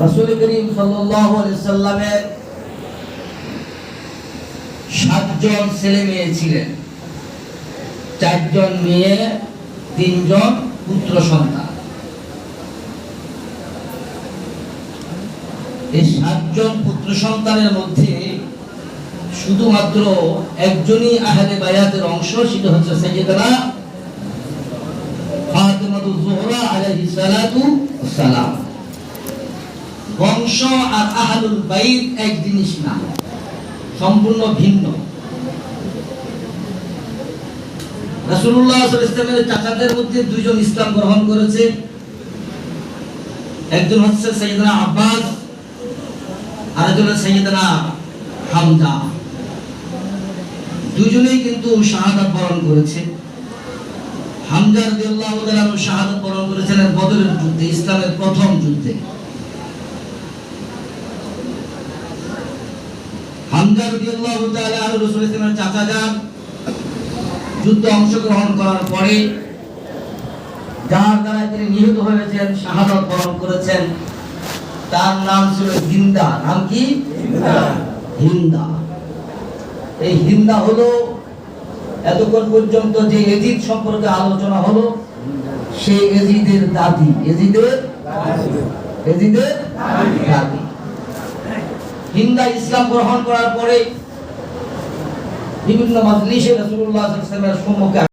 রাসূল করিম সাল্লাল্লাহু আলাইহি সাল্লামের 7 জন ছেলে মেয়ে ছিলেন, 4 জন মেয়ে, 3 জন পুত্র সন্তান। এই 7 জন পুত্র সন্তানের মধ্যে শুধুমাত্র একজনই আহলে বায়াতের অংশ, সেটা হচ্ছে সাইয়্যিদানা ফাতিমাতুজ জোহরা আলাইহিস সালাতু ওয়াস সালাম। বংশ আর আহলুল বাইত এক জিনিস না, সম্পূর্ণ ভিন্ন। রাসূলুল্লাহ সাল্লাল্লাহু আলাইহি ওয়াসাল্লামের চাচাদের মধ্যে 2 জন ইসলাম গ্রহণ করেছে। একজন হচ্ছে সাইয়্যিদনা আব্বাস, আরেকজন হচ্ছে সাইয়্যিদনা হামজা। দুজনেই কিন্তু শাহাদাত বরণ করেছে। হামজা রাদিয়াল্লাহু তাআলা শাহাদাত বরণ করেছিলেন বদরের যুদ্ধে, ইসলামের প্রথম যুদ্ধে। হামজা রাদিয়াল্লাহু তাআলা রাসূলের চাচা যান। যুদ্ধে অংশগ্রহণ করার পরে যার দ্বারা তিনি নিহত হয়েছেন, শাহাদাত বরণ করেছেন, তার নাম ছিল হিন্দা। নাম কি? হিন্দা। এই হিন্দা হলো এতক্ষণ পর্যন্ত যে এজিদ সম্পর্কে আলোচনা হলো, সেই এজিদের দাদি। এজিদের দাদি হিন্দা ইসলাম গ্রহণ করার পরে বিভিন্ন মাজলিসে রাসূলুল্লাহ সাল্লাল্লাহু আলাইহি ওয়াসাল্লামের সম্মুখে